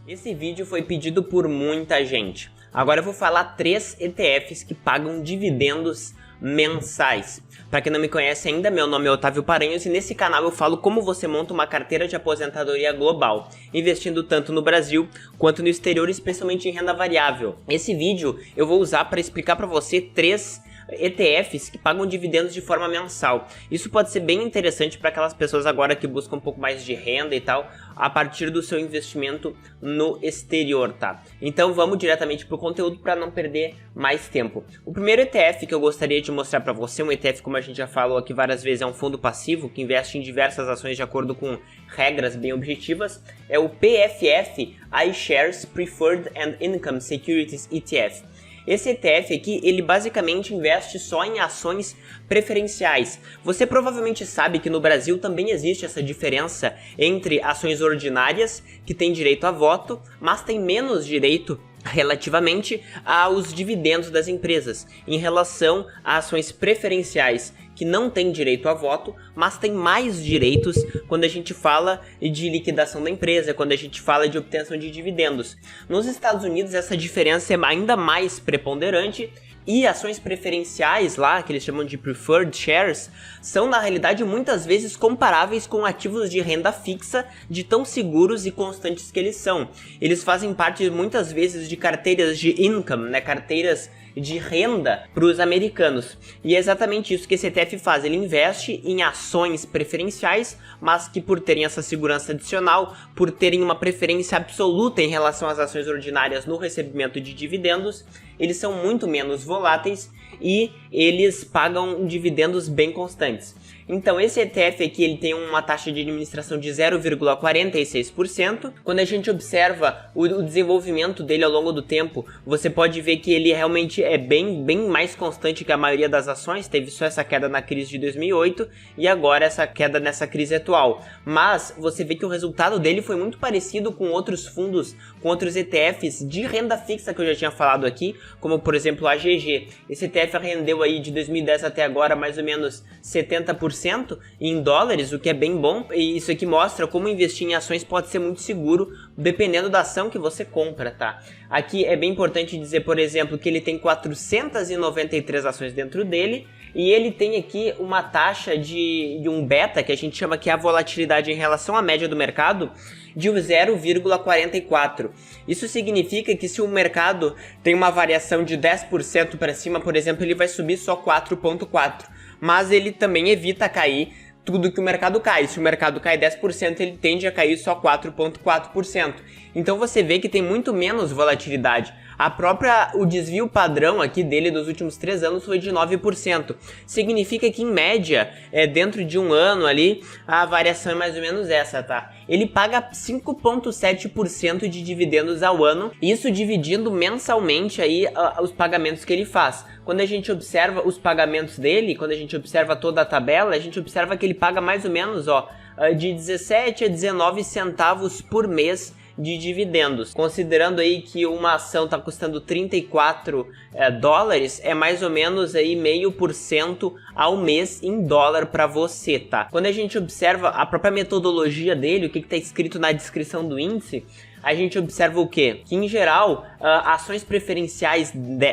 Esse vídeo foi pedido por muita gente. Agora eu vou falar 3 ETFs que pagam dividendos mensais. Para quem não me conhece ainda, meu nome é Otávio Paranhos e nesse canal eu falo como você monta uma carteira de aposentadoria global, investindo tanto no Brasil quanto no exterior, especialmente em renda variável. Esse vídeo eu vou usar para explicar para você 3 ETFs que pagam dividendos de forma mensal. Isso pode ser bem interessante para aquelas pessoas agora que buscam um pouco mais de renda e tal, a partir do seu investimento no exterior, tá? Então vamos diretamente pro conteúdo para não perder mais tempo. O primeiro ETF que eu gostaria de mostrar para você, um ETF, como a gente já falou aqui várias vezes, é um fundo passivo que investe em diversas ações de acordo com regras bem objetivas, é o PFF iShares Preferred and Income Securities ETF. Esse ETF aqui, ele basicamente investe só em ações preferenciais. Você provavelmente sabe que no Brasil também existe essa diferença entre ações ordinárias, que têm direito a voto, mas tem menos direito relativamente aos dividendos das empresas, em relação a ações preferenciais que não têm direito a voto, mas tem mais direitos quando a gente fala de liquidação da empresa, quando a gente fala de obtenção de dividendos. Nos Estados Unidos essa diferença é ainda mais preponderante, e ações preferenciais lá, que eles chamam de Preferred Shares, são na realidade muitas vezes comparáveis com ativos de renda fixa, de tão seguros e constantes que eles são. Eles fazem parte muitas vezes de carteiras de income, né, carteiras de renda para os americanos. E é exatamente isso que esse ETF faz, ele investe em ações preferenciais, mas que por terem essa segurança adicional, por terem uma preferência absoluta em relação às ações ordinárias no recebimento de dividendos, eles são muito menos voláteis e eles pagam dividendos bem constantes. Então esse ETF aqui ele tem uma taxa de administração de 0,46%. Quando a gente observa o desenvolvimento dele ao longo do tempo, você pode ver que ele realmente é bem mais constante que a maioria das ações. Teve só essa queda na crise de 2008 e agora essa queda nessa crise atual. Mas você vê que o resultado dele foi muito parecido com outros fundos, com outros ETFs de renda fixa que eu já tinha falado aqui, como por exemplo a AGG. Esse ETF rendeu aí de 2010 até agora mais ou menos 70% em dólares, o que é bem bom, e isso aqui mostra como investir em ações pode ser muito seguro, dependendo da ação que você compra, tá? Aqui é bem importante dizer, por exemplo, que ele tem 493 ações dentro dele, e ele tem aqui uma taxa de um beta, que a gente chama que é a volatilidade em relação à média do mercado, de 0,44. Isso significa que se o mercado tem uma variação de 10% para cima, por exemplo, ele vai subir só 4,4%. Mas ele também evita cair tudo que o mercado cai. Se o mercado cai 10%, ele tende a cair só 4,4%. Então você vê que tem muito menos volatilidade. O desvio padrão aqui dele dos últimos 3 anos foi de 9%. Significa que em média, dentro de um ano ali, a variação é mais ou menos essa, tá? Ele paga 5,7% de dividendos ao ano, isso dividindo mensalmente aí os pagamentos que ele faz. Quando a gente observa os pagamentos dele, quando a gente observa toda a tabela, a gente observa que ele paga mais ou menos de 17 a 19 centavos por mês de dividendos. Considerando aí que uma ação está custando 34 dólares, é mais ou menos aí 0,5% ao mês em dólar para você, tá? Quando a gente observa a própria metodologia dele, o que está escrito na descrição do índice, a gente observa o quê? Que em geral, ações preferenciais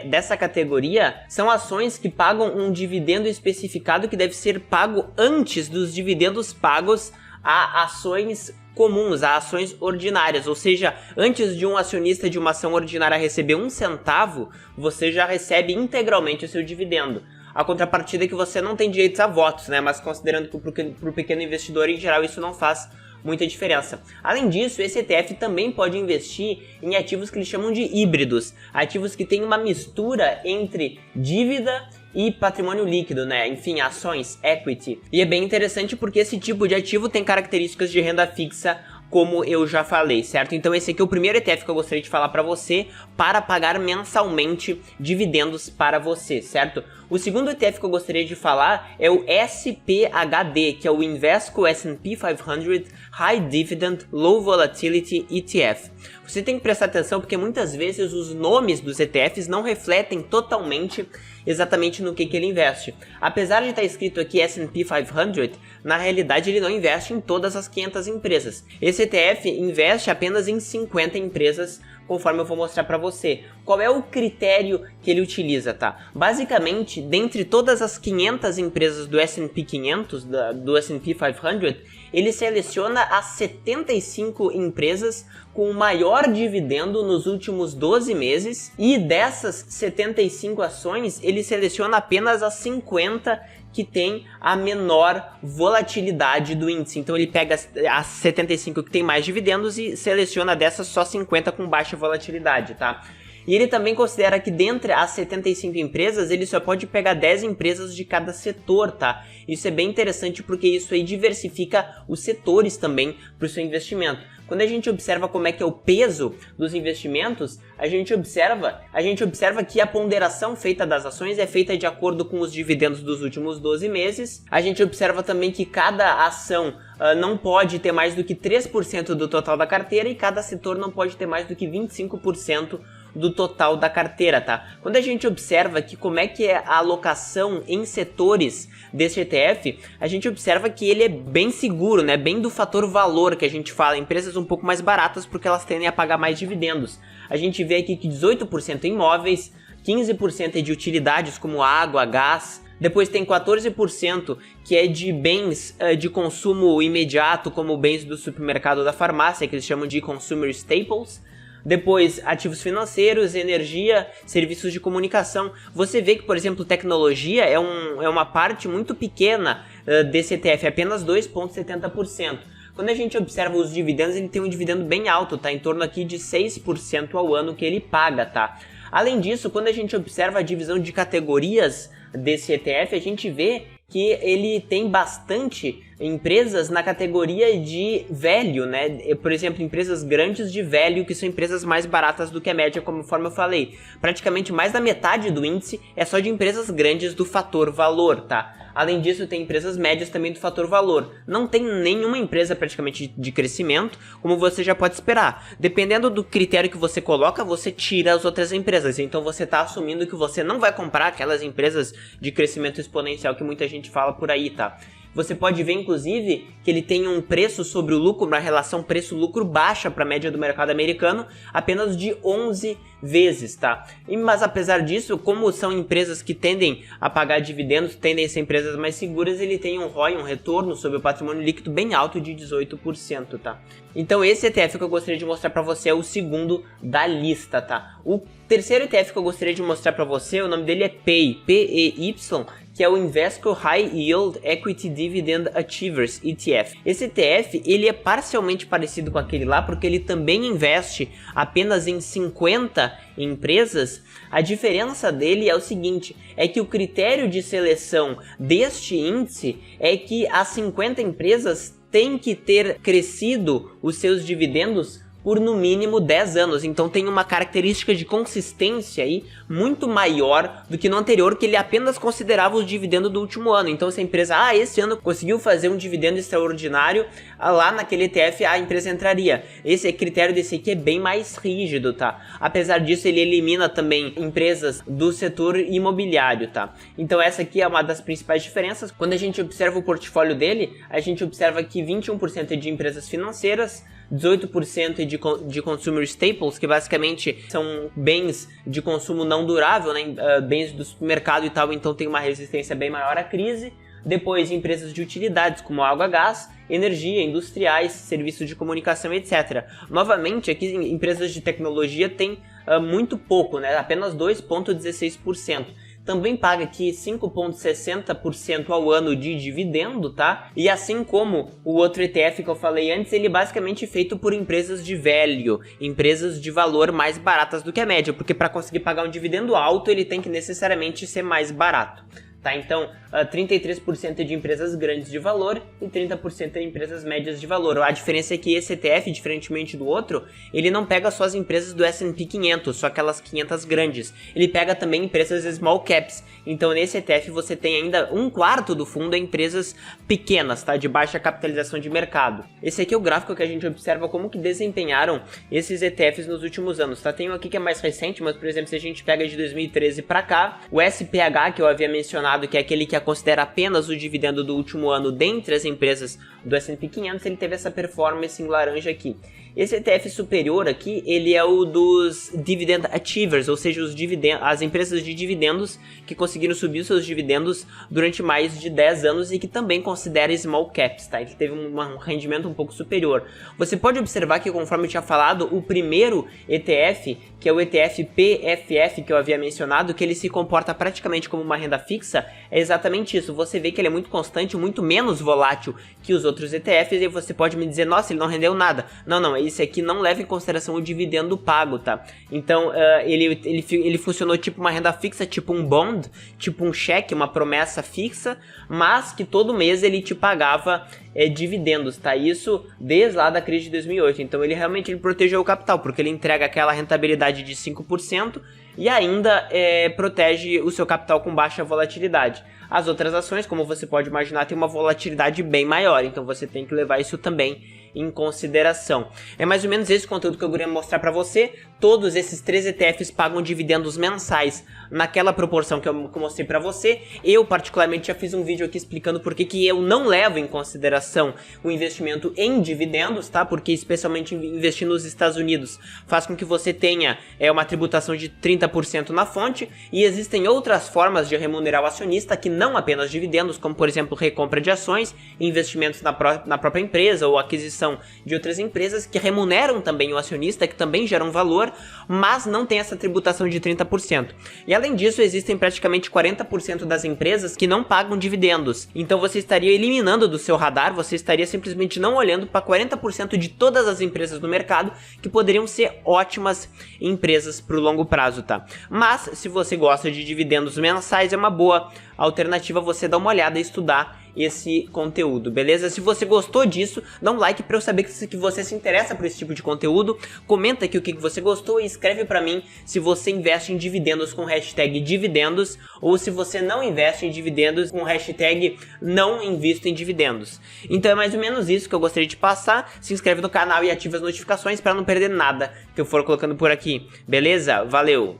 dessa categoria são ações que pagam um dividendo especificado que deve ser pago antes dos dividendos pagos a ações comuns, a ações ordinárias, ou seja, antes de um acionista de uma ação ordinária receber 1 centavo, você já recebe integralmente o seu dividendo. A contrapartida é que você não tem direitos a votos, né? Mas considerando que para o pequeno investidor em geral isso não faz muita diferença. Além disso, esse ETF também pode investir em ativos que eles chamam de híbridos, ativos que têm uma mistura entre dívida e patrimônio líquido, né? Enfim, ações, equity. E é bem interessante porque esse tipo de ativo tem características de renda fixa, como eu já falei, certo? Então esse aqui é o primeiro ETF que eu gostaria de falar para você, para pagar mensalmente dividendos para você, certo? O segundo ETF que eu gostaria de falar é o SPHD, que é o Invesco S&P 500 High Dividend Low Volatility ETF. Você tem que prestar atenção porque muitas vezes os nomes dos ETFs não refletem totalmente exatamente no que ele investe. Apesar de estar escrito aqui S&P 500, na realidade ele não investe em todas as 500 empresas. Esse ETF investe apenas em 50 empresas, conforme eu vou mostrar para você. Qual é o critério que ele utiliza, tá? Basicamente, dentre todas as 500 empresas do S&P 500, do S&P 500, ele seleciona as 75 empresas com o maior dividendo nos últimos 12 meses, e dessas 75 ações, ele seleciona apenas as 50 que tem a menor volatilidade do índice. Então ele pega as 75 que tem mais dividendos e seleciona dessas só 50 com baixa volatilidade, tá? E ele também considera que dentre as 75 empresas, ele só pode pegar 10 empresas de cada setor, tá? Isso é bem interessante porque isso aí diversifica os setores também para o seu investimento. Quando a gente observa como é que é o peso dos investimentos, a gente observa que a ponderação feita das ações é feita de acordo com os dividendos dos últimos 12 meses. A gente observa também que cada ação não pode ter mais do que 3% do total da carteira e cada setor não pode ter mais do que 25% do total da carteira, tá? Quando a gente observa que como é que é a alocação em setores desse ETF, a gente observa que ele é bem seguro, né? Bem do fator valor que a gente fala, empresas um pouco mais baratas porque elas tendem a pagar mais dividendos. A gente vê aqui que 18% em imóveis, 15% é de utilidades como água, gás, depois tem 14% que é de bens de consumo imediato, como bens do supermercado ou da farmácia, que eles chamam de consumer staples. Depois, ativos financeiros, energia, serviços de comunicação. Você vê que, por exemplo, tecnologia é uma parte muito pequena desse ETF, apenas 2,70%. Quando a gente observa os dividendos, ele tem um dividendo bem alto, tá? Em torno aqui de 6% ao ano que ele paga, tá? Além disso, quando a gente observa a divisão de categorias desse ETF, a gente vê que ele tem bastante empresas na categoria de velho, né? Por exemplo, empresas grandes de velho, que são empresas mais baratas do que a média, conforme eu falei. Praticamente mais da metade do índice é só de empresas grandes do fator valor, tá? Além disso, tem empresas médias também do fator valor. Não tem nenhuma empresa praticamente de crescimento, como você já pode esperar. Dependendo do critério que você coloca, você tira as outras empresas. Então você está assumindo que você não vai comprar aquelas empresas de crescimento exponencial que muita gente fala por aí, tá? Você pode ver, inclusive, que ele tem um preço sobre o lucro, uma relação preço-lucro baixa para a média do mercado americano, apenas de 11 vezes, tá? Mas apesar disso, como são empresas que tendem a pagar dividendos, tendem a ser empresas mais seguras, ele tem um ROI, um retorno sobre o patrimônio líquido bem alto de 18%, tá? Então esse ETF que eu gostaria de mostrar para você é o segundo da lista, tá? O terceiro ETF que eu gostaria de mostrar para você, o nome dele é PEY, P-E-Y, que é o Invesco High Yield Equity Dividend Achievers ETF. Esse ETF, ele é parcialmente parecido com aquele lá, porque ele também investe apenas em 50 empresas. A diferença dele é o seguinte, é que o critério de seleção deste índice é que as 50 empresas têm que ter crescido os seus dividendos por no mínimo 10 anos, então tem uma característica de consistência aí muito maior do que no anterior, que ele apenas considerava o dividendo do último ano. Então se a empresa, esse ano conseguiu fazer um dividendo extraordinário, lá naquele ETF a empresa entraria. Esse critério desse aqui é bem mais rígido, tá? Apesar disso, ele elimina também empresas do setor imobiliário, tá? Então essa aqui é uma das principais diferenças. Quando a gente observa o portfólio dele, a gente observa que 21% é de empresas financeiras, 18% de consumer staples, que basicamente são bens de consumo não durável, né? Bens do supermercado e tal, então tem uma resistência bem maior à crise. Depois, empresas de utilidades como água, gás, energia, industriais, serviços de comunicação, etc. Novamente, aqui empresas de tecnologia têm muito pouco, né? Apenas 2,16%. Também paga aqui 5,60% ao ano de dividendo, tá? E assim como o outro ETF que eu falei antes, ele é basicamente feito por empresas de velho, empresas de valor mais baratas do que a média, porque para conseguir pagar um dividendo alto, ele tem que necessariamente ser mais barato. tá? Então, 33% de empresas grandes de valor e 30% de empresas médias de valor. A diferença é que esse ETF, diferentemente do outro, ele não pega só as empresas do S&P 500, só aquelas 500 grandes. Ele pega também empresas small caps. Então, nesse ETF você tem ainda 1/4 do fundo em empresas pequenas, tá? De baixa capitalização de mercado. Esse aqui é o gráfico que a gente observa como que desempenharam esses ETFs nos últimos anos, tá? Tem um aqui que é mais recente, mas, por exemplo, se a gente pega de 2013 para cá, o SPH, que eu havia mencionado, que é aquele que considera apenas o dividendo do último ano dentre as empresas do S&P 500, ele teve essa performance em laranja aqui. Esse ETF superior aqui, ele é o dos Dividend Achievers, ou seja, as empresas de dividendos que conseguiram subir os seus dividendos durante mais de 10 anos e que também considera small caps, tá? Ele teve um rendimento um pouco superior. Você pode observar que, conforme eu tinha falado, o primeiro ETF, que é o ETF PFF, que eu havia mencionado, que ele se comporta praticamente como uma renda fixa, é exatamente isso. Você vê que ele é muito constante, muito menos volátil que os outros ETFs, e você pode me dizer, nossa, ele não rendeu nada. Não, esse aqui não leva em consideração o dividendo pago, tá? Então, ele funcionou tipo uma renda fixa, tipo um bond, tipo um cheque, uma promessa fixa, mas que todo mês ele te pagava dividendos, tá? Isso desde lá da crise de 2008. Então, ele realmente protegeu o capital, porque ele entrega aquela rentabilidade de 5% e ainda protege o seu capital com baixa volatilidade. As outras ações, como você pode imaginar, tem uma volatilidade bem maior, então você tem que levar isso também em consideração. É mais ou menos esse conteúdo que eu queria mostrar para você. Todos esses 3 ETFs pagam dividendos mensais naquela proporção que eu mostrei para você. Eu particularmente já fiz um vídeo aqui explicando por que eu não levo em consideração o investimento em dividendos, tá? Porque especialmente investir nos Estados Unidos faz com que você tenha uma tributação de 30% na fonte, e existem outras formas de remunerar o acionista que não apenas dividendos, como por exemplo recompra de ações, investimentos na própria empresa ou aquisição de outras empresas que remuneram também o acionista, que também geram valor, mas não tem essa tributação de 30%. E além disso, existem praticamente 40% das empresas que não pagam dividendos. Então você estaria eliminando do seu radar, você estaria simplesmente não olhando para 40% de todas as empresas no mercado que poderiam ser ótimas empresas para o longo prazo, tá? Mas se você gosta de dividendos mensais, é uma boa alternativa você dar uma olhada e estudar esse conteúdo, beleza? Se você gostou disso, dá um like para eu saber que você se interessa por esse tipo de conteúdo, comenta aqui o que você gostou e escreve para mim se você investe em dividendos com hashtag dividendos ou se você não investe em dividendos com hashtag não invisto em dividendos. Então é mais ou menos isso que eu gostaria de passar. Se inscreve no canal e ativa as notificações para não perder nada que eu for colocando por aqui, beleza? Valeu!